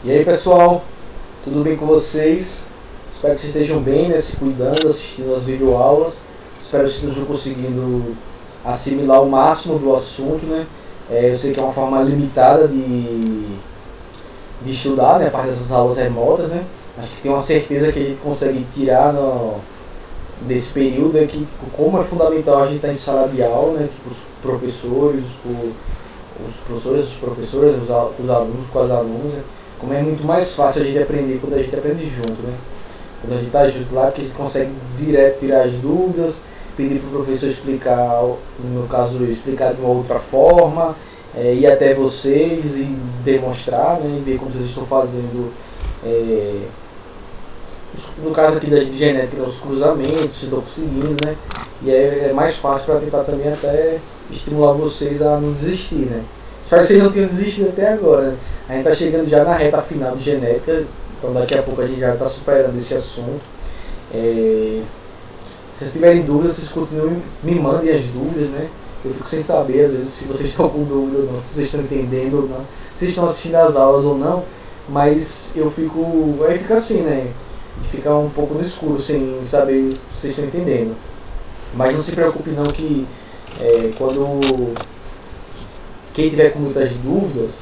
E aí pessoal, tudo bem com vocês? Espero que vocês estejam bem, né? Se cuidando, assistindo as videoaulas. Espero que vocês estejam conseguindo assimilar o máximo do assunto, né? Eu sei que é uma forma limitada de estudar, né? A parte dessas aulas remotas, né? Acho que tem uma certeza que a gente consegue tirar desse período é que como é fundamental a gente estar em sala de aula, né? Tipo, os professores, os professores, os alunos com as alunas, né? Como é muito mais fácil a gente aprender quando a gente aprende junto, né? Quando a gente está junto lá, porque a gente consegue direto tirar as dúvidas, pedir para o professor explicar, no meu caso, explicar de uma outra forma, ir até vocês e demonstrar, né? E ver como vocês estão fazendo, no caso aqui de genética, os cruzamentos, se estão conseguindo, né? E é mais fácil para tentar também até estimular vocês a não desistir, né? Espero que vocês não tenham desistido até agora, né? A gente está chegando já na reta final de genética, então daqui a pouco a gente já está superando esse assunto. Se vocês tiverem dúvidas, vocês continuem, me mandem as dúvidas, né? Eu fico sem saber, às vezes, se vocês estão com dúvida ou não, se vocês estão entendendo ou não, se vocês estão assistindo às aulas ou não, mas eu fico, aí fica assim, né? De ficar um pouco no escuro, sem saber se vocês estão entendendo. Mas não se preocupe não que quando quem tiver com muitas dúvidas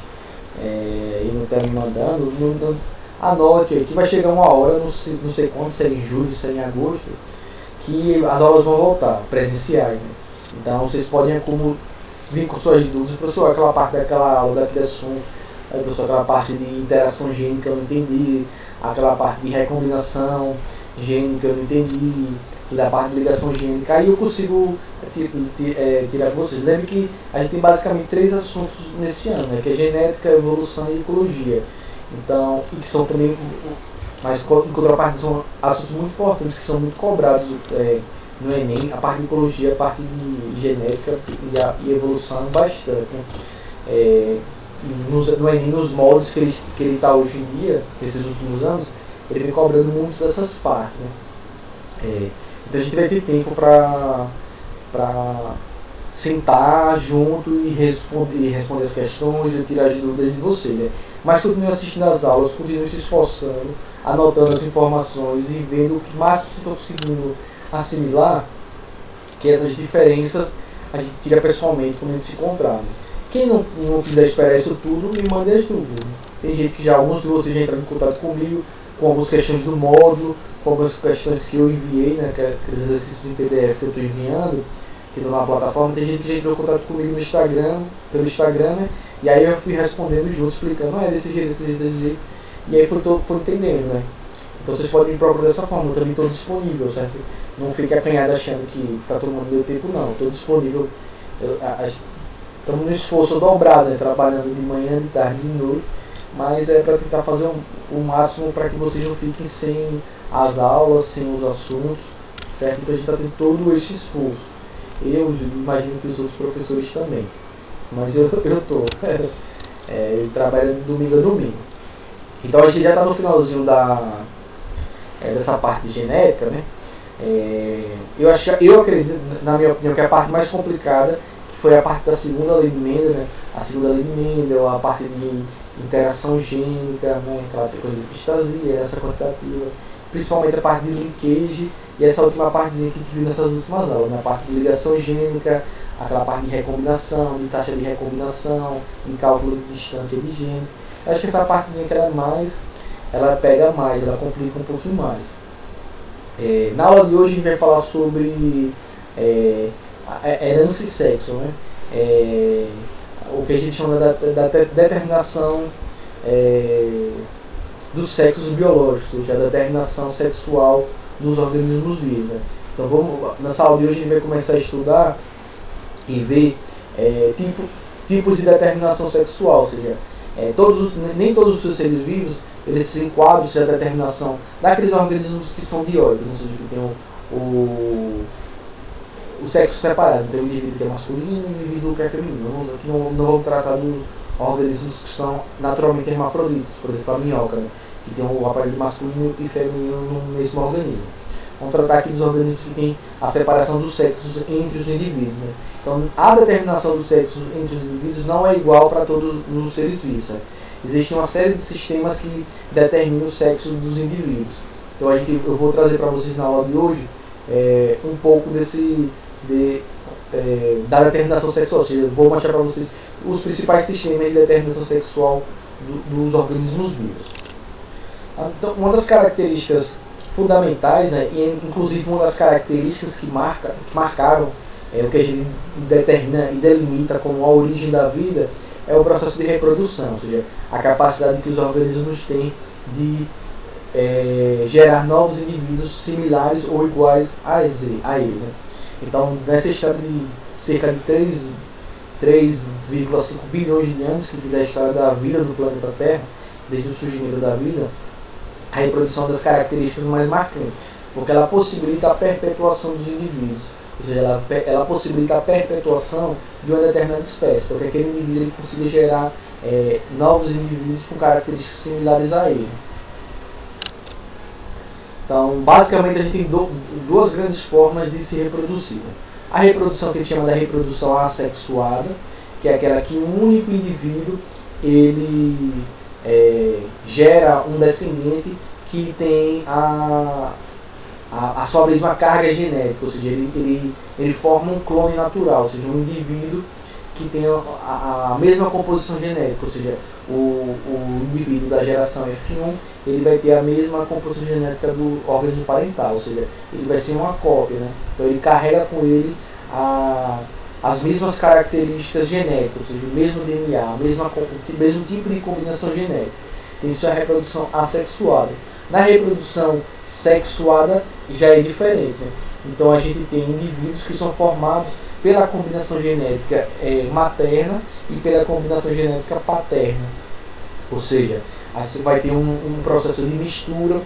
e não está me mandando, anote aí que vai chegar uma hora, não sei quando, se é em julho, se é em agosto, que as aulas vão voltar, presenciais, né? Então vocês podem vir com suas dúvidas, professor, aquela parte daquela aula, daquele assunto, aí, professor, aquela parte de interação gênica eu não entendi, aquela parte de recombinação gênica eu não entendi, da parte de ligação gênica, aí eu consigo tirar com vocês. Lembre que a gente tem basicamente 3 assuntos nesse ano, né, que é genética, evolução e ecologia. Então, e que são também, mas em contraparte são assuntos muito importantes, que são muito cobrados no Enem, a parte de ecologia, a parte de genética e evolução bastante, né? No Enem, nos moldes que ele está hoje em dia, nesses últimos anos, ele vem cobrando muito dessas partes, né? Então a gente vai ter tempo para sentar junto e responder as questões e tirar as dúvidas de você, né? Mas continue assistindo às aulas, continue se esforçando, anotando as informações e vendo o que mais vocês estão conseguindo assimilar, que essas diferenças a gente tira pessoalmente quando a gente se encontrar, né? Quem não quiser esperar isso tudo, me mande as dúvidas, né? Tem gente que já, alguns de vocês já entraram em contato comigo com algumas questões do módulo, com algumas questões que eu enviei, né, aqueles exercícios em PDF que eu estou enviando, que estão na plataforma. Tem gente que já entrou em contato comigo no Instagram, pelo Instagram, né, e aí eu fui respondendo junto, explicando, desse jeito, desse jeito, e aí foi entendendo, né. Então vocês podem me procurar dessa forma, eu também estou disponível, certo? Não fique acanhado achando que está tomando meu tempo, não, estou disponível. Estamos no esforço dobrado, né, trabalhando de manhã, de tarde e de noite, mas é para tentar fazer o máximo para que vocês não fiquem sem as aulas, sem os assuntos, certo? Então a gente está tendo todo esse esforço. Eu imagino que os outros professores também, mas eu estou trabalhando de domingo a domingo. Então a gente já está no finalzinho dessa parte de genética, né? Eu acredito, na minha opinião, que é a parte mais complicada, que foi a parte da segunda lei de Mendel, né? A segunda lei de Mendel, a parte de interação gênica, né? Aquela coisa de epistasia, essa quantitativa, principalmente a parte de linkage e essa última partezinha que a gente viu nessas últimas aulas, né? A parte de ligação gênica, aquela parte de recombinação, de taxa de recombinação, de cálculo de distância de genes. Eu acho que essa partezinha que ela pega mais, ela complica um pouquinho mais. Na aula de hoje a gente vai falar sobre herança e sexo, né? O que a gente chama da determinação dos sexos biológicos, ou seja, a determinação sexual dos organismos vivos, né? Então nessa aula de hoje a gente vai começar a estudar e ver tipos de determinação sexual, ou seja, nem todos os seus seres vivos eles se enquadram a determinação daqueles organismos que são dioicos, ou seja, que tem o sexo separado, então o indivíduo que é masculino e o indivíduo que é feminino. Não vamos tratar dos organismos que são naturalmente hermafroditas, por exemplo a minhoca, né, que tem o aparelho masculino e feminino no mesmo organismo. Vamos tratar aqui dos organismos que têm a separação dos sexos entre os indivíduos. Né? Então, a determinação dos sexos entre os indivíduos não é igual para todos os seres vivos. Certo? Existe uma série de sistemas que determinam o sexo dos indivíduos. Então, eu vou trazer para vocês na aula de hoje um pouco da determinação sexual. Ou seja, eu vou mostrar para vocês os principais sistemas de determinação sexual dos organismos vivos. Então, uma das características fundamentais, né, e inclusive uma das características que marcaram o que a gente determina e delimita como a origem da vida, é o processo de reprodução, ou seja, a capacidade que os organismos têm de gerar novos indivíduos similares ou iguais a eles. Né? Então, nessa história de cerca de 3,5 bilhões de anos que da história da vida no planeta Terra, desde o surgimento da vida, a reprodução das características mais marcantes, porque ela possibilita a perpetuação dos indivíduos, ou seja, ela possibilita a perpetuação de uma determinada espécie, para que aquele indivíduo ele consiga gerar novos indivíduos com características similares a ele. Então, basicamente, a gente tem duas grandes formas de se reproduzir. A reprodução que a gente chama da reprodução assexuada, que é aquela que um único indivíduo ele gera um descendente que tem a sua mesma carga genética, ou seja, ele forma um clone natural, ou seja, um indivíduo que tem a mesma composição genética, ou seja, o indivíduo da geração F1 ele vai ter a mesma composição genética do organismo parental, ou seja, ele vai ser uma cópia, né? Então ele carrega com ele as mesmas características genéticas, ou seja, o mesmo DNA, o mesmo tipo de combinação genética. Tem isso a reprodução assexuada. Na reprodução sexuada já é diferente, né? Então a gente tem indivíduos que são formados pela combinação genética materna e pela combinação genética paterna. Ou seja, aí você vai ter um processo de mistura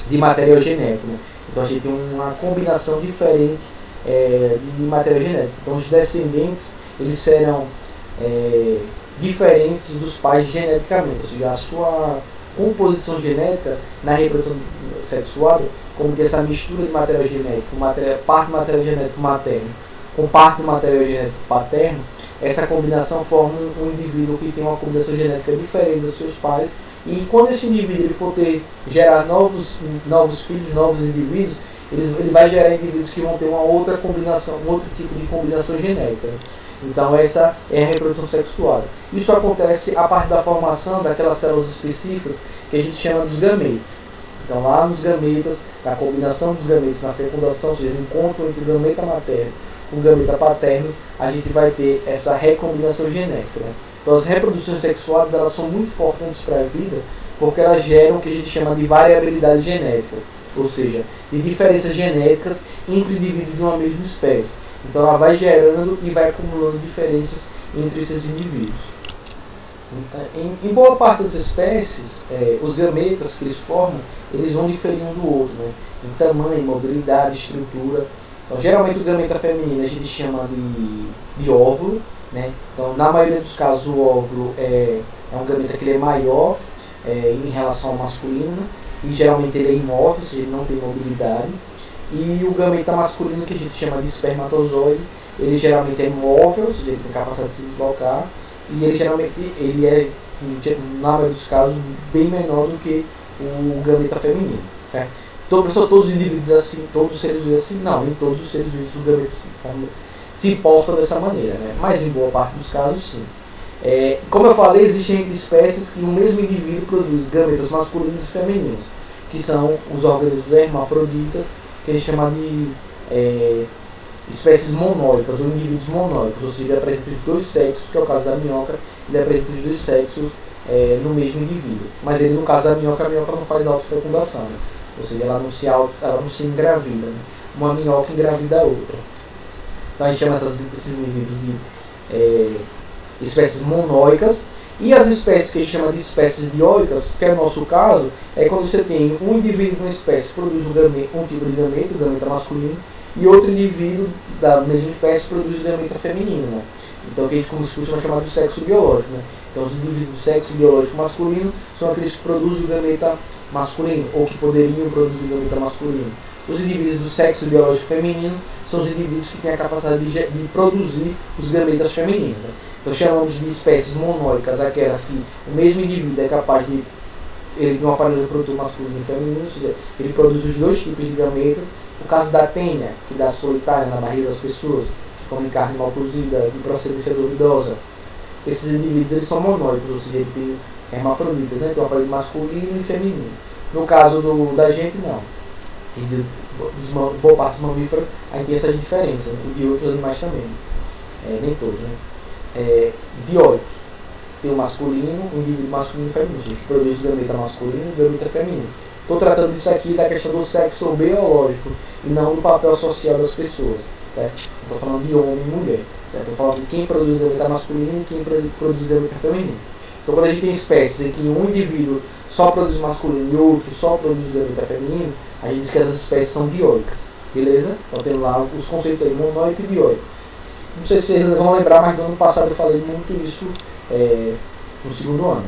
de material genético. Né? Então a gente tem uma combinação diferente de material genético. Então os descendentes eles serão diferentes dos pais geneticamente, ou seja, a sua composição genética na reprodução sexuada, como tem essa mistura de material genético, parte do material genético materno com parte do material genético paterno, essa combinação forma um indivíduo que tem uma combinação genética diferente dos seus pais, e quando esse indivíduo ele for gerar novos filhos, novos indivíduos, ele vai gerar indivíduos que vão ter uma outra combinação, um outro tipo de combinação genética. Então essa é a reprodução sexuada. Isso acontece a partir da formação daquelas células específicas que a gente chama dos gametas. Então lá nos gametas, na combinação dos gametas, na fecundação, ou seja, no encontro entre o gameta materno com o gameta paterno, a gente vai ter essa recombinação genética. Né? Então as reproduções sexuadas elas são muito importantes para a vida porque elas geram o que a gente chama de variabilidade genética, ou seja, de diferenças genéticas entre indivíduos de uma mesma espécie. Então ela vai gerando e vai acumulando diferenças entre esses indivíduos. Em boa parte das espécies, os gametas que eles formam, eles vão diferir um do outro, né? Em tamanho, mobilidade, estrutura. Então geralmente o gameta feminino a gente chama de óvulo, né? Então na maioria dos casos o óvulo é um gameta que ele é maior em relação ao masculino, e geralmente ele é imóvel, ou seja, ele não tem mobilidade. E o gameta masculino, que a gente chama de espermatozoide, ele geralmente é móvel, ou seja, ele tem capacidade de se deslocar, e ele geralmente é, na maioria dos casos, bem menor do que o gameta feminino. Certo? São todos os indivíduos assim, todos os seres vivos assim? Não, nem todos os seres vivos os gametas se portam dessa maneira, né? Mas em boa parte dos casos sim. Como eu falei, existem espécies que no mesmo indivíduo produzem gametas masculinos e femininos, que são os organismos hermafroditas, que a gente chama de espécies monóicas ou indivíduos monóicos, ou seja, ele apresenta os dois sexos, que é o caso da minhoca, ele apresenta os dois sexos no mesmo indivíduo. Mas ele, no caso da minhoca, a minhoca não faz autofecundação, né? Ou seja, ela não se engravida, né? Uma minhoca engravida a outra. Então a gente chama esses indivíduos de espécies monóicas. E as espécies que a gente chama de espécies dioicas, que é o nosso caso, é quando você tem um indivíduo de uma espécie que produz um tipo de gameta, o gameta masculino, e outro indivíduo da mesma espécie produz gameta feminino, né? Então, que a gente costuma chamar de sexo biológico, né? Então, os indivíduos do sexo biológico masculino são aqueles que produzem o gameta masculino, ou que poderiam produzir o gameta masculino. Os indivíduos do sexo biológico feminino são os indivíduos que têm a capacidade de produzir os gametas femininos, né? Então, chamamos de espécies monóicas aquelas que o mesmo indivíduo é capaz de... Ele tem um aparelho reprodutor masculino e feminino, ou seja, ele produz os dois tipos de gametas. No caso da tênia, que dá solitária na barriga das pessoas, que comem carne mal cozida, de procedência duvidosa, esses indivíduos eles são monóicos, ou seja, ele tem hermafroditas, né? Tem um aparelho masculino e feminino. No caso da gente, não. E boa parte dos mamíferos, aí tem essas diferenças, né? E de outros animais também. Nem todos, né? Dioicos. Tem o masculino, um indivíduo masculino e feminino, que produz gameta masculino e gameta feminino. Estou tratando disso aqui da questão do sexo biológico e não do papel social das pessoas, certo? Estou falando de homem e mulher, certo? Estou falando de quem produz gameta masculino e quem produz gameta feminino. Então, quando a gente tem espécies em que um indivíduo só produz masculino e outro só produz gameta feminino, a gente diz que essas espécies são dioicas, beleza? Então, temos lá os conceitos aí, monóico e dioico. Não sei se vocês vão lembrar, mas no ano passado eu falei muito isso no segundo ano.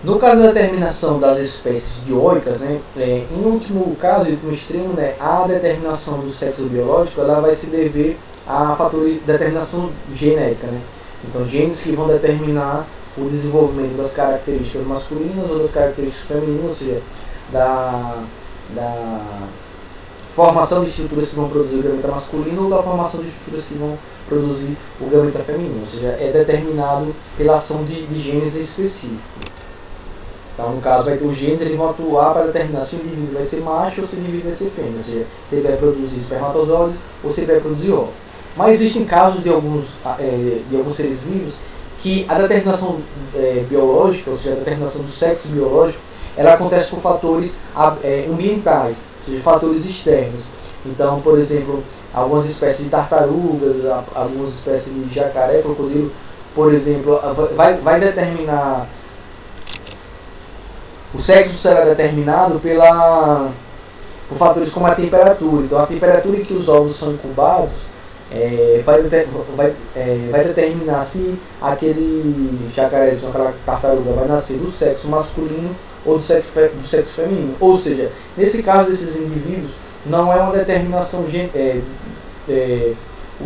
No caso da determinação das espécies dioicas, né, em último caso, em último extremo, né, a determinação do sexo biológico ela vai se dever a fatores de determinação genética, né? Então, genes que vão determinar o desenvolvimento das características masculinas ou das características femininas, ou seja, da formação de estruturas que vão produzir o gameta masculino ou da formação de estruturas que vão produzir o gameta feminino, ou seja, é determinado pela ação de genes específicos. Então, no caso, vai ter os genes, eles vão atuar para determinar se o indivíduo vai ser macho ou se o indivíduo vai ser fêmea, ou seja, se ele vai produzir espermatozoides ou se ele vai produzir óvulos. Mas existem casos de alguns seres vivos que a determinação biológica, ou seja, a determinação do sexo biológico, ela acontece por fatores ambientais, ou seja, fatores externos. Então, por exemplo, algumas espécies de tartarugas, algumas espécies de jacaré, crocodilo, por exemplo, vai determinar... O sexo será determinado por fatores como a temperatura. Então, a temperatura em que os ovos são incubados vai determinar se aquele jacarezinho, aquela tartaruga vai nascer do sexo masculino ou do sexo feminino. Ou seja, nesse caso desses indivíduos, não é uma determinação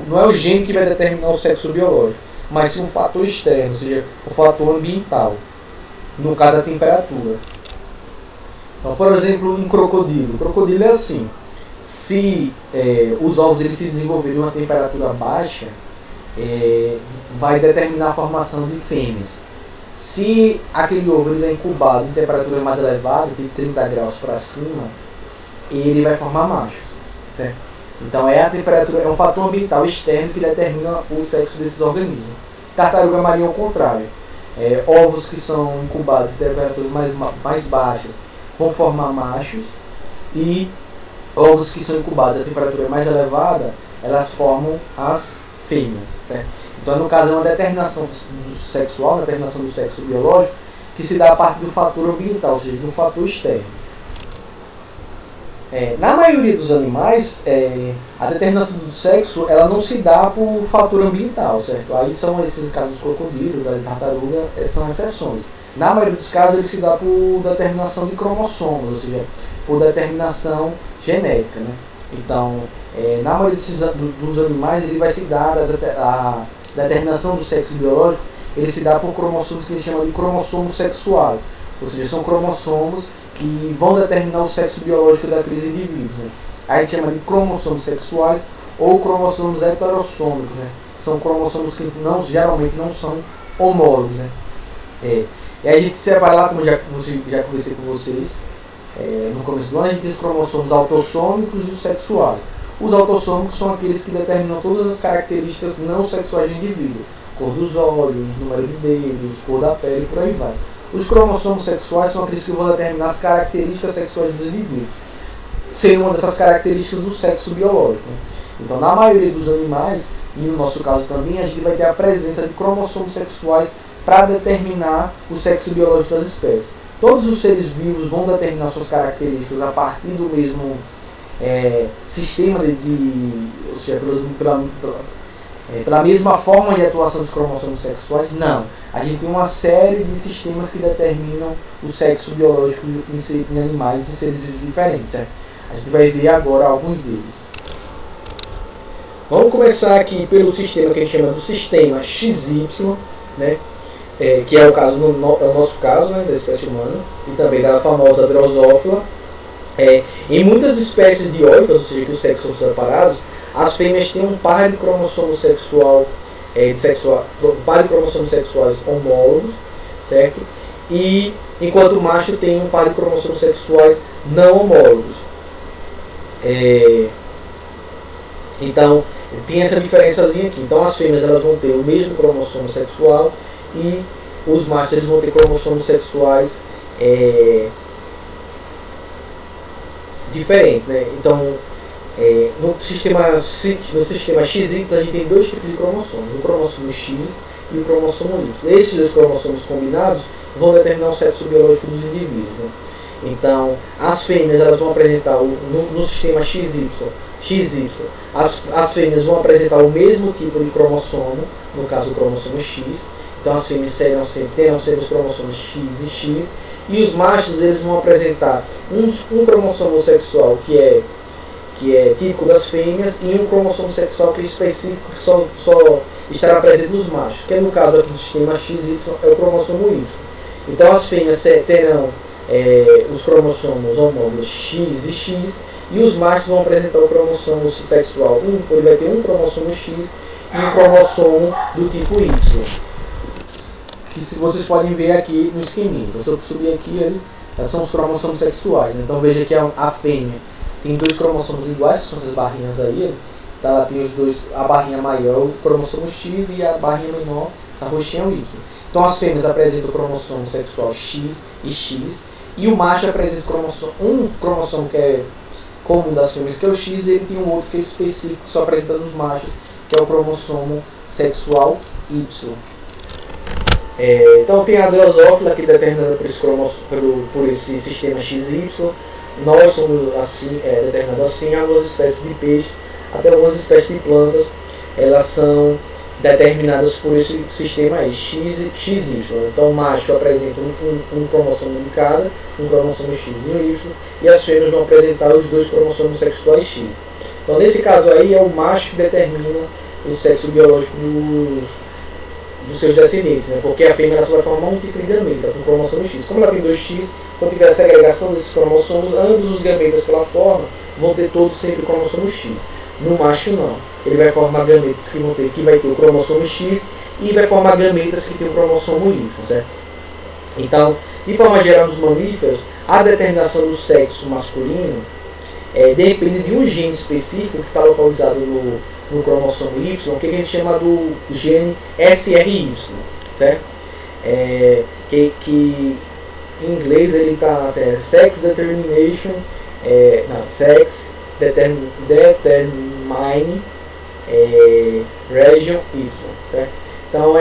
não é o gene que vai determinar o sexo biológico, mas sim um fator externo, ou seja, o fator ambiental, no caso a temperatura. Então, por exemplo, em crocodilo. O crocodilo é assim, se os ovos eles se desenvolverem em uma temperatura baixa, vai determinar a formação de fêmeas. Se aquele ovo ele é incubado em temperaturas mais elevadas, de 30 graus para cima, ele vai formar machos, certo? Então a temperatura é um fator ambiental externo que determina o sexo desses organismos. Tartaruga marinha ao contrário. Ovos que são incubados em temperaturas mais baixas vão formar machos, e ovos que são incubados a temperatura mais elevada, elas formam as fêmeas, certo? Então, no caso, é uma determinação sexual, uma determinação do sexo biológico, que se dá a partir do fator ambiental, ou seja, de um fator externo. Na maioria dos animais, a determinação do sexo ela não se dá por fator ambiental, certo? Aí são esses casos dos crocodilos, da tartaruga, são exceções. Na maioria dos casos, ele se dá por determinação de cromossomos, ou seja, por determinação genética, né? Então, na maioria dos animais, ele vai se dar a determinação do sexo biológico, ele se dá por cromossomos que a gente chama de cromossomos sexuais, ou seja, são cromossomos que vão determinar o sexo biológico daqueles indivíduos, né? Aí a gente chama de cromossomos sexuais ou cromossomos heterossômicos, né? São cromossomos que geralmente não são homólogos, né? E aí a gente separa lá, como já conversei com vocês no começo do ano, a gente tem os cromossomos autossômicos e os sexuais. Os autossômicos são aqueles que determinam todas as características não sexuais do indivíduo: cor dos olhos, número de dedos, cor da pele e por aí vai. Os cromossomos sexuais são aqueles que vão determinar as características sexuais dos indivíduos, sendo uma dessas características do sexo biológico, né? Então, na maioria dos animais, e no nosso caso também, a gente vai ter a presença de cromossomos sexuais para determinar o sexo biológico das espécies. Todos os seres vivos vão determinar suas características a partir do mesmo sistema ou seja, pela mesma forma de atuação dos cromossomos sexuais, não. A gente tem uma série de sistemas que determinam o sexo biológico em animais e em seres vivos diferentes. Certo? A gente vai ver agora alguns deles. Vamos começar aqui pelo sistema que a gente chama do sistema XY, né? Que é o caso é o nosso caso, né, da espécie humana e também da famosa Drosophila. Em muitas espécies dioicas, ou seja, que os sexos são separados, as fêmeas têm um par de cromossomos par de cromossomos sexuais homólogos, certo? E enquanto o macho tem um par de cromossomos sexuais não homólogos. Então tem essa diferençazinha aqui. Então as fêmeas elas vão ter o mesmo cromossomo sexual e os machos eles vão ter cromossomos sexuais diferentes, né? Então no sistema XY a gente tem dois tipos de cromossomos, o cromossomo X e o cromossomo Y. Esses dois cromossomos combinados vão determinar o sexo biológico dos indivíduos, né? Então as fêmeas elas vão apresentar no sistema XY as fêmeas vão apresentar o mesmo tipo de cromossomo, no caso o cromossomo X. Então as fêmeas terão sempre os cromossomos X e X, e os machos eles vão apresentar um cromossomo sexual que é típico das fêmeas e um cromossomo sexual que é específico, que só estará presente nos machos, que no caso aqui do sistema XY é o cromossomo Y. Então as fêmeas terão os cromossomos homólogos X e X, e os machos vão apresentar o cromossomo sexual. Ele vai ter um cromossomo X e um cromossomo do tipo Y. Que vocês podem ver aqui no esqueminha. Então se eu subir aqui, são os cromossomos sexuais. Né? Então veja que a fêmea tem dois cromossomos iguais, que são essas barrinhas aí. Tá, ela tem os dois, a barrinha maior, o cromossomo X, e a barrinha menor, essa roxinha é o Y. Então as fêmeas apresentam o cromossomo sexual X e X, e o macho apresenta um cromossomo que é comum das fêmeas, que é o X, e ele tem um outro que é específico, que só apresenta nos machos, que é o cromossomo sexual Y. Então tem a Drosophila, que é determinada por esse sistema XY. Nós somos assim, determinados assim. Algumas espécies de peixe, até algumas espécies de plantas, elas são determinadas por esse sistema aí, XY. Então o macho apresenta um cromossomo de cada, um cromossomo X e um Y, e as fêmeas vão apresentar os dois cromossomos sexuais X. Então nesse caso aí é o macho que determina o sexo biológico dos seus descendentes, né? Porque a fêmea ela só vai formar um tipo de gameta com cromossomo X. Como ela tem 2X, quando tiver a segregação desses cromossomos, ambos os gametas que ela forma vão ter todos sempre o cromossomo X. No macho não. Ele vai formar gametas que vai ter o cromossomo X e vai formar gametas que tem o cromossomo Y, certo? Então, de forma geral, nos mamíferos, a determinação do sexo masculino depende de um gene específico que está localizado no cromossomo Y, que a gente chama do gene SRY, certo? Que em inglês ele está Sex Determination, Sex Determine Region Y, certo? Então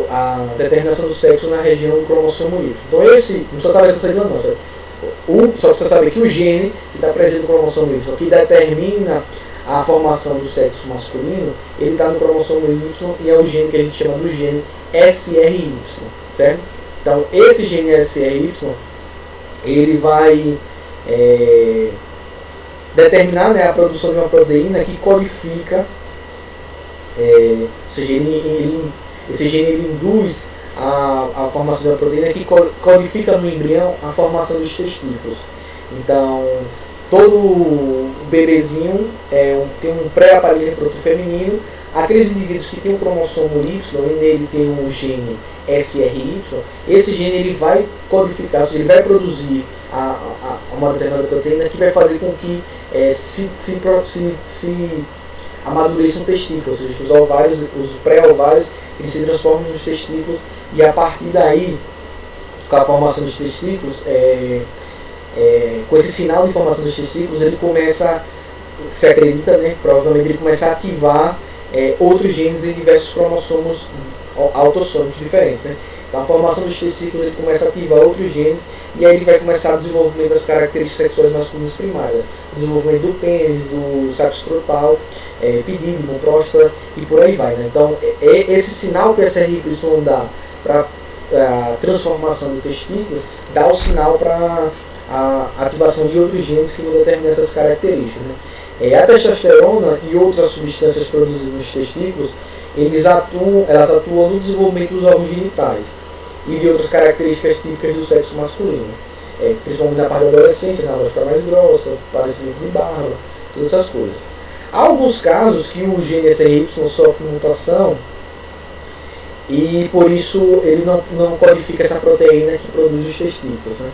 a determinação do sexo na região do cromossomo Y. Então não precisa saber essa sigla não, certo? Só precisa saber que o gene que está presente no cromossomo Y, que determina a formação do sexo masculino, ele está no cromossomo Y e é o gene que a gente chama do gene SRY, certo? Então esse gene SRY, ele vai determinar, né, a produção de uma proteína que codifica, ou seja, esse gene ele induz a formação de uma proteína que codifica no embrião a formação dos testículos. Então todo bebezinho tem um pré-aparelho reprodutor feminino. Aqueles indivíduos que têm um cromossomo Y e nele tem um gene SRY, esse gene ele vai codificar, ou seja, ele vai produzir uma determinada proteína que vai fazer com que se amadureça um testículo, ou seja, os pré-ovários eles se transformam nos testículos, e a partir daí, com a formação dos testículos, com esse sinal de formação dos testículos, ele começa, se acredita, né, provavelmente ele começa a ativar outros genes em diversos cromossomos autossômicos diferentes, né? Então a formação dos testículos ele começa a ativar outros genes e aí ele vai começar o desenvolvimento das características sexuais masculinas primárias. Desenvolvimento do pênis, do saco escrotal, pedídimo, próstata e por aí vai. Né? Então esse sinal que o SRY dá para a transformação do testículo dá o sinal para a ativação de outros genes que vão determinar essas características. Né? A testosterona e outras substâncias produzidas nos testículos elas atuam no desenvolvimento dos órgãos genitais e de outras características típicas do sexo masculino, principalmente na parte adolescente, na hora de ficar mais grossa, parecimento de barba, todas essas coisas. Há alguns casos que o gene SRY sofre mutação e por isso ele não codifica essa proteína que produz os testículos, né?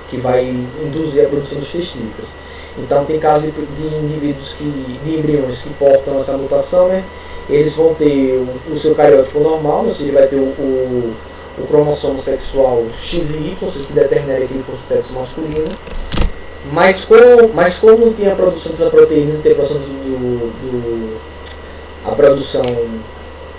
Que vai induzir a produção dos testículos. Então tem casos de indivíduos de embriões que portam essa mutação, né? Eles vão ter o seu cariótipo normal, ou seja, ele vai ter o cromossomo sexual X e Y, ou seja, que determinaria que ele fosse sexo masculino. Mas como não tinha a produção dessa proteína, não tem a produção, a produção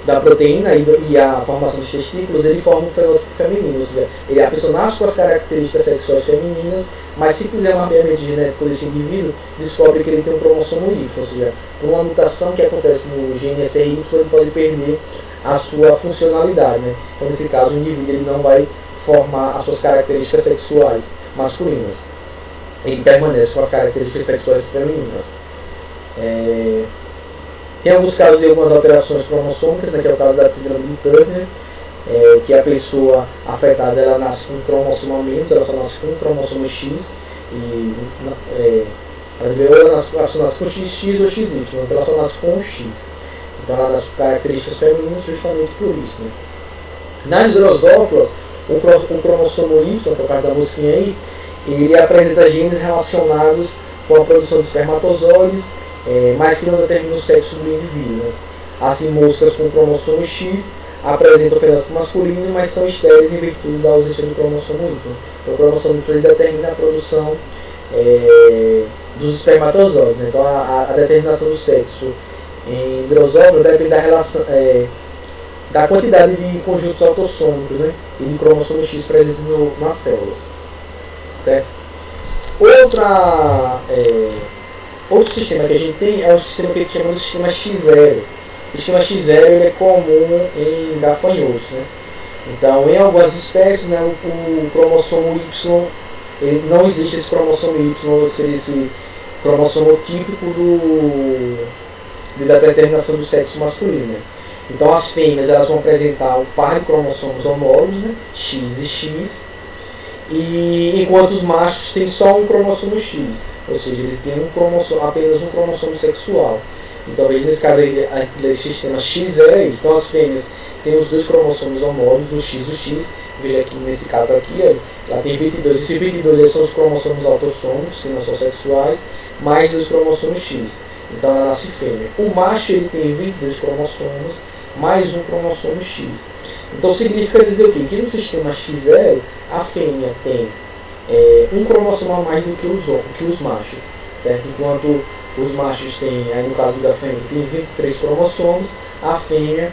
da proteína e a formação dos testículos, ele forma um fenótipo feminino, ou seja, a pessoa nasce com as características sexuais femininas, mas se fizer um mapeamento genético desse indivíduo, descobre que ele tem um cromossomo Y, ou seja, por uma mutação que acontece no gene SRY, ele pode perder a sua funcionalidade. Né? Então, nesse caso, o indivíduo ele não vai formar as suas características sexuais masculinas, ele permanece com as características sexuais femininas. Tem alguns casos de algumas alterações cromossômicas, né, que é o caso da síndrome de Turner, que a pessoa afetada ela nasce com um cromossomo a menos, ela só nasce com um cromossomo X, ela nasce com XX ou XY, então ela só nasce com um X. Então ela nasce com características femininas justamente por isso. Né? Nas drosófilas, o cromossomo Y, que é o caso da mosquinha aí, ele apresenta genes relacionados com a produção de espermatozoides, mas que não determinam o sexo do indivíduo. Né? Assim, moscas com cromossomo X apresentam o fenótipo masculino, mas são estéreis em virtude da ausência do cromossomo Y. Então, o cromossomo Y determina a produção dos espermatozoides. Né? Então, a determinação do sexo em drosófila depende da relação, da quantidade de conjuntos autossômicos, né? E de cromossomo X presentes nas células. Certo? Outro sistema que a gente tem é o sistema que a gente chama de sistema X0. O sistema X0 ele é comum em gafanhotos. Né? Então, em algumas espécies, né, o cromossomo Y, não existe esse cromossomo Y, seria esse cromossomo típico da determinação do sexo masculino. Né? Então, as fêmeas elas vão apresentar um par de cromossomos homólogos, né, X e X, e enquanto os machos têm só um cromossomo X. Ou seja, eles têm apenas um cromossomo sexual. Então, veja nesse caso aí, desse sistema X é isso. Então, as fêmeas têm os dois cromossomos homólogos, o X e o X. Veja aqui nesse caso aqui, ela tem 22. Esses 22 são os cromossomos autossômicos, que não são sexuais, mais dos cromossomos X. Então, ela nasce fêmea. O macho ele tem 22 cromossomos, mais um cromossomo X. Então, significa dizer o quê? Que no sistema X0, a fêmea tem um cromossomo a mais do que os machos, certo? Enquanto os machos têm, aí no caso da fêmea, tem 23 cromossomos, a fêmea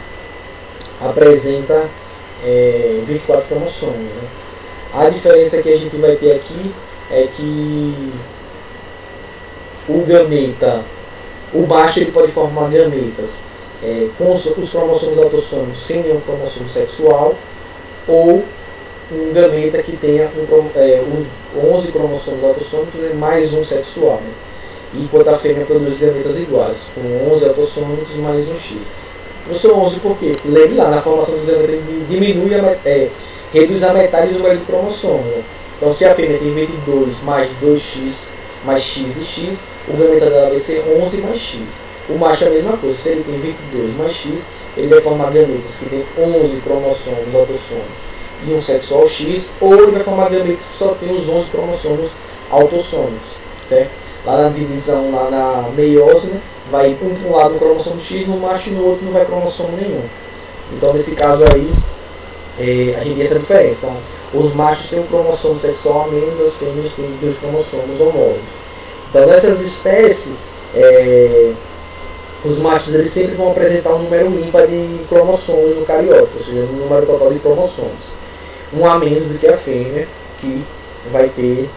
apresenta 24 cromossomos. Né? A diferença que a gente vai ter aqui é que o macho ele pode formar gametas com os cromossomos autossômicos sem nenhum cromossomo sexual, ou um gameta que tenha os 11 cromossomos autossômicos, né, mais um sexual. Né? Enquanto a fêmea produz gametas iguais, com 11 autossômicos mais um X. Professor, 11 por quê? Lembre lá, na formação dos gametas ele reduz a metade do número de cromossomos. Né? Então, se a fêmea tem 22 mais 2X, mais X e X, o gameta dela vai ser 11 mais X. O macho é a mesma coisa, se ele tem 22 mais X, ele vai formar gametas que tem 11 cromossomos autossômicos e um sexual X, ou ele vai formar gametas que só tem os 11 cromossomos autossômicos, certo? Lá na divisão, lá na meiose, né, vai um lado um cromossomo X no macho e no outro não vai cromossomo nenhum. Então, nesse caso aí, a gente tem essa diferença. Então, os machos têm um cromossomo sexual a menos, as fêmeas têm 2 cromossomos homólogos. Então, nessas espécies, os machos eles sempre vão apresentar um número ímpar de cromossomos no cariótipo, ou seja, um número total de cromossomos. um a menos do que a fêmea, que vai ter,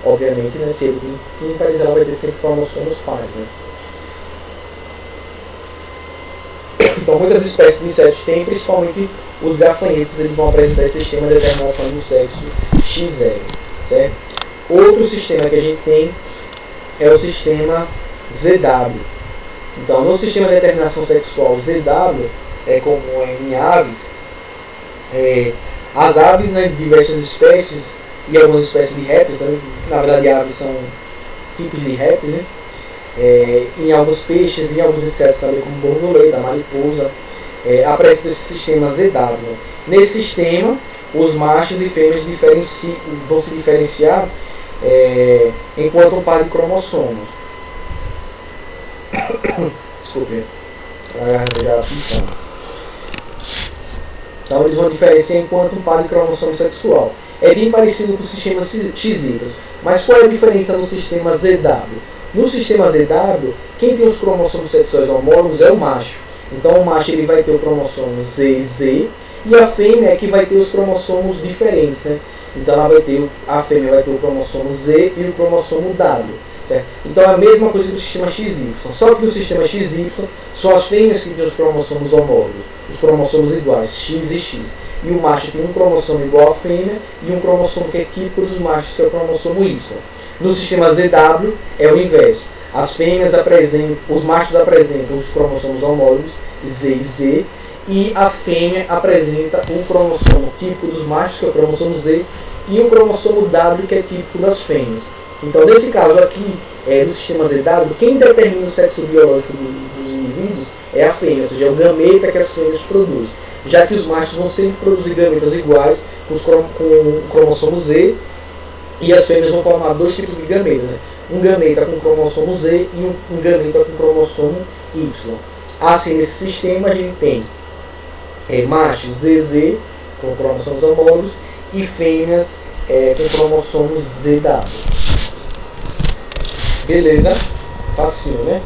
obviamente, né, se ele tem ímpares, ela vai ter sempre cromossomos pares, né? Então muitas espécies de insetos têm, principalmente os gafanhotos, eles vão apresentar esse sistema de determinação do sexo XR, certo? Outro sistema que a gente tem é o sistema ZW. Então no sistema de determinação sexual ZW, como em aves, as aves, né, de diversas espécies e algumas espécies de répteis, né? Na verdade aves são tipos de répteis, né? Em alguns peixes e em alguns insetos também, como borboleta, mariposa, apresenta esse sistema ZW. Nesse sistema, os machos e fêmeas vão se diferenciar enquanto um par de cromossomos. Desculpe, a garganta já picando. Então eles vão diferenciar enquanto um par de cromossomo sexual. É bem parecido com o sistema XY. Mas qual é a diferença no sistema ZW? No sistema ZW, quem tem os cromossomos sexuais homólogos é o macho. Então o macho ele vai ter o cromossomo ZZ e a fêmea é que vai ter os cromossomos diferentes, né? Então a fêmea vai ter o cromossomo Z e o cromossomo W, certo? Então é a mesma coisa do sistema XY, só que no sistema XY são as fêmeas que têm os cromossomos homólogos, os cromossomos iguais, X e X. E o macho tem um cromossomo igual à fêmea e um cromossomo que é típico dos machos, que é o cromossomo Y. No sistema ZW é o inverso. Os machos apresentam os cromossomos homólogos Z e Z, e a fêmea apresenta um cromossomo típico dos machos, que é o cromossomo Z, e um cromossomo W, que é típico das fêmeas. Então, nesse caso aqui, do sistema ZW, quem determina o sexo biológico dos indivíduos é a fêmea, ou seja, é o gameta que as fêmeas produzem. Já que os machos vão sempre produzir gametas iguais com o cromossomo Z, e as fêmeas vão formar dois tipos de gametas, né? Um gameta com cromossomo Z e um gameta com cromossomo Y. Assim, nesse sistema a gente tem machos ZZ com cromossomos homólogos e fêmeas com cromossomos ZW. Beleza? Facinho, né?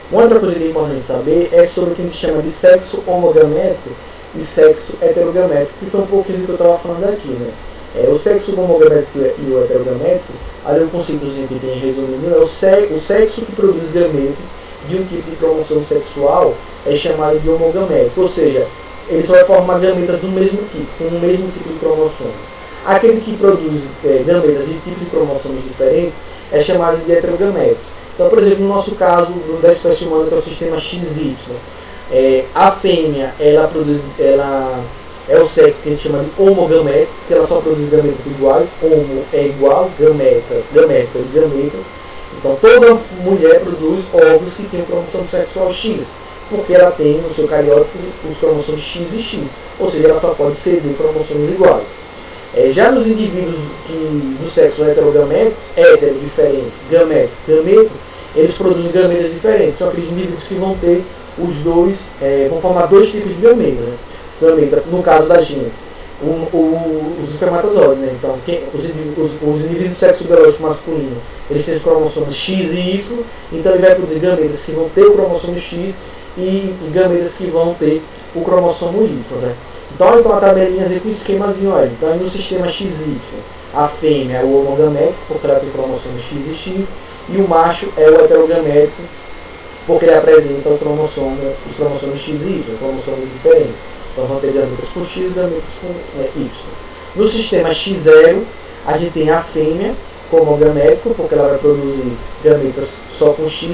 Uma outra coisa que é importante saber é sobre o que a gente chama de sexo homogamétrico e sexo heterogamétrico, que foi um pouquinho do que eu estava falando aqui, né? O sexo homogamétrico e o heterogamétrico, ali o conceitozinho que tem resumindo, o sexo que produz gametas de um tipo de cromossomo sexual é chamado de homogamétrico, ou seja, ele só vai formar gametas do mesmo tipo, com o mesmo tipo de cromossomos. Aquele que produz gametas de tipos de cromossomos diferentes é chamado de heterogamétrico. Então, por exemplo, no nosso caso da espécie humana, que é o sistema XY, a fêmea ela é o sexo que a gente chama de homogamétrico, porque ela só produz gametas iguais. Homo é igual, gamética e gametas. Então toda mulher produz óvulos que tem o cromossomo sexual X, porque ela tem no seu cariótipo os cromossomos X e X, ou seja, ela só pode ceder cromossomos iguais. Já nos indivíduos do sexo heterogamétricos, hétero diferente, gamético, gametas, eles produzem gametas diferentes. São aqueles indivíduos que vão ter os dois, vão formar dois tipos de gameta, né? Gameta, no caso da gente, os espermatozoides, né? Então, os indivíduos do sexo biológico masculino, eles têm os cromossomos X e Y, então ele vai produzir gametas que vão ter o cromossomo X e gametas que vão ter o cromossomo Y, né? Então a tabelinha com o esquemazinho aí. Então no sistema XY, a fêmea é o homogamétrico, porque ela tem cromossomos X e X, e o macho é o heterogamétrico, porque ele apresenta os cromossomos X e Y, cromossomos diferentes. Então vão ter gametas com X e gametas com Y. No sistema X0, a gente tem a fêmea como homogamétrico, porque ela vai produzir gametas só com X,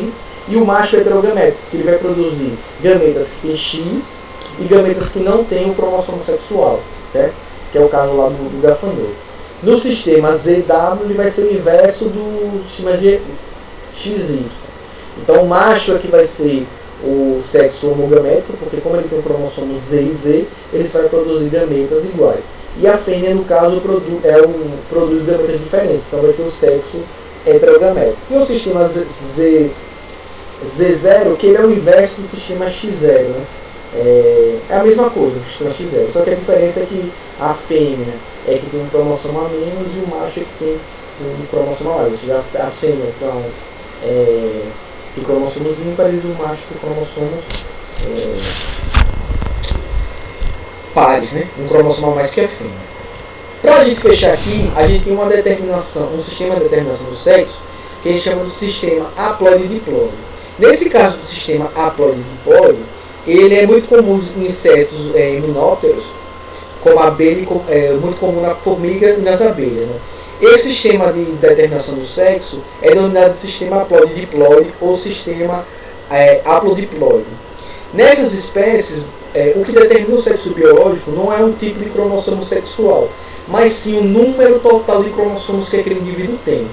e o macho heterogamétrico, que ele vai produzir gametas que tem X e gametas que não têm o cromossomo sexual, certo? Que é o caso lá do gafanhoto. No sistema ZW, ele vai ser o inverso do sistema XY. Então o macho é que vai ser o sexo homogamétrico, porque como ele tem o cromossomo Z e Z, ele vai produzir gametas iguais. E a fêmea, no caso, produz gametas diferentes, então vai ser o sexo heterogamétrico. E o sistema Z0, que ele é o inverso do sistema X0, né? É a mesma coisa que o sistema X0, só que a diferença é que a fêmea é que tem um cromossomo a menos e o macho é que tem um cromossomo a mais. Ou seja, as fêmeas são de cromossomos ímpares e o macho tem cromossomos pares, né? Um cromossomo a mais que a fêmea. Para a gente fechar aqui, a gente tem uma determinação, um sistema de determinação do sexo que a gente chama do sistema haploide-diploide. Nesse caso do sistema haploide-diploide, ele é muito comum em insetos himenópteros, como a abelha, muito comum na formiga e nas abelhas, né? Esse sistema de determinação do sexo é denominado sistema haploide-diploide ou sistema haplodiploide. Nessas espécies, o que determina o sexo biológico não é um tipo de cromossomo sexual, mas sim o número total de cromossomos que aquele indivíduo tem.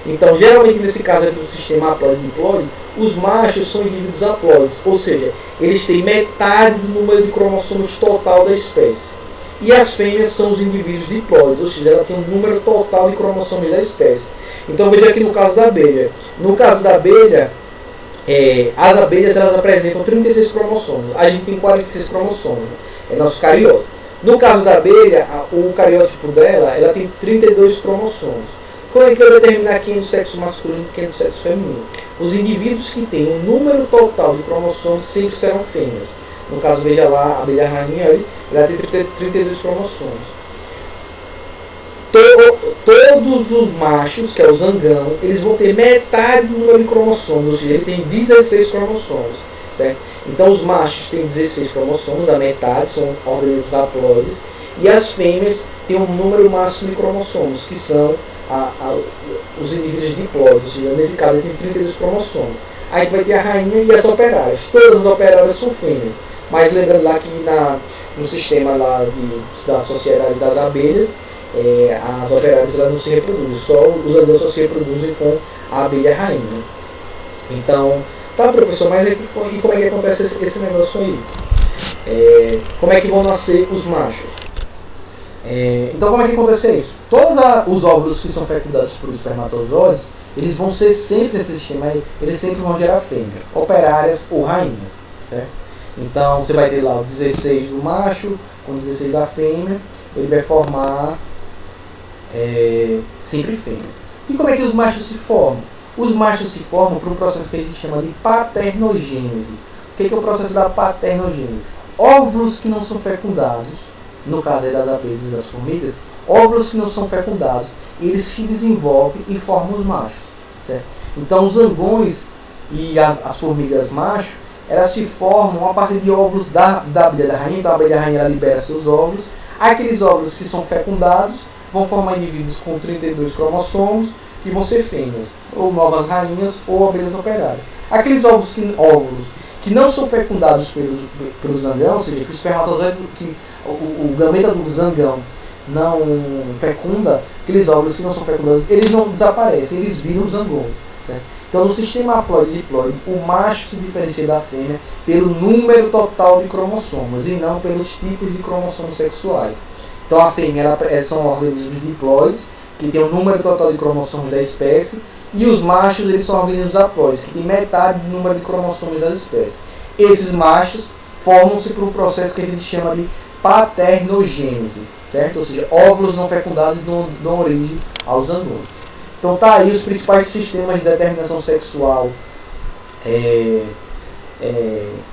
Então, geralmente nesse caso aqui do sistema haploide-diploide, os machos são indivíduos haploides, ou seja, eles têm metade do número de cromossomos total da espécie. E as fêmeas são os indivíduos diploides, ou seja, ela tem um número total de cromossomos da espécie. Então veja aqui no caso da abelha. No caso da abelha, as abelhas elas apresentam 36 cromossomos. A gente tem 46 cromossomos, é nosso cariótipo. No caso da abelha, o cariótipo dela, ela tem 32 cromossomos. Como é que eu determinar quem é do sexo masculino e quem é do sexo feminino? Os indivíduos que têm um número total de cromossomos sempre serão fêmeas. No caso, veja lá, a abelha rainha, ela tem 32 cromossomos. Todos os machos, que é o zangão, eles vão ter metade do número de cromossomos, ou seja, ele tem 16 cromossomos, certo? Então os machos têm 16 cromossomos, a metade são organismos haploides, e as fêmeas têm um número máximo de cromossomos, que são os indivíduos diploides, ou seja, nesse caso ele tem 32 cromossomos. Aí a gente vai ter a rainha e as operárias. Todas as operárias são fêmeas, mas lembrando lá que no sistema lá da sociedade das abelhas, as operárias elas não se reproduzem, só os zangões só se reproduzem com a abelha rainha. Então, tá, professor, mas e como é que acontece esse negócio aí? Como é que vão nascer os machos? Então, como é que acontece isso? Todos os óvulos que são fecundados por espermatozoides, eles vão ser sempre nesse sistema aí, eles sempre vão gerar fêmeas, operárias ou rainhas, certo? Então, você vai ter lá o 16 do macho com 16 da fêmea, ele vai formar sempre fêmeas. E como é que os machos se formam? Os machos se formam por um processo que a gente chama de paternogênese. O que é o processo da paternogênese? Óvulos que não são fecundados, no caso aí das abelhas e das formigas, óvulos que não são fecundados, eles se desenvolvem e formam os machos, certo? Então os zangões e as formigas macho, elas se formam a partir de óvulos da abelha da rainha. Então a abelha rainha ela libera seus óvulos. Aqueles óvulos que são fecundados vão formar indivíduos com 32 cromossomos, que vão ser fêmeas, ou novas rainhas, ou abelhas operárias. Aqueles óvulos que não são fecundados pelo zangão, ou seja, que o espermatozoide, o gameta do zangão não fecunda, aqueles óvulos que não são fecundados, eles não desaparecem, eles viram zangões, certo? Então, no sistema haploide-diploide, o macho se diferencia da fêmea pelo número total de cromossomos e não pelos tipos de cromossomos sexuais. Então, a fêmea são organismos diploides, que tem o número total de cromossomos da espécie, e os machos eles são organismos haploides, que tem metade do número de cromossomos da espécie. Esses machos formam-se por um processo que a gente chama de paternogênese, certo? Ou seja, óvulos não fecundados dão origem aos zangões. Então tá aí os principais sistemas de determinação sexual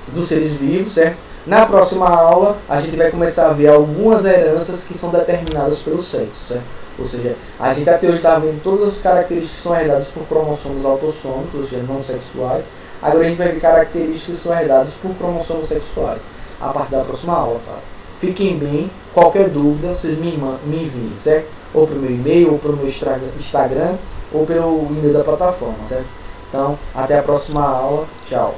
dos seres vivos, certo? Na próxima aula a gente vai começar a ver algumas heranças que são determinadas pelo sexo, certo? Ou seja, a gente até hoje está vendo todas as características que são herdadas por cromossomos autossômicos, ou seja, não sexuais. Agora a gente vai ver características que são herdadas por cromossomos sexuais a partir da próxima aula, tá? Fiquem bem, qualquer dúvida vocês me enviem, certo? Ou pelo meu e-mail, ou pelo meu Instagram, ou pelo e-mail da plataforma, certo? Então, até a próxima aula, tchau!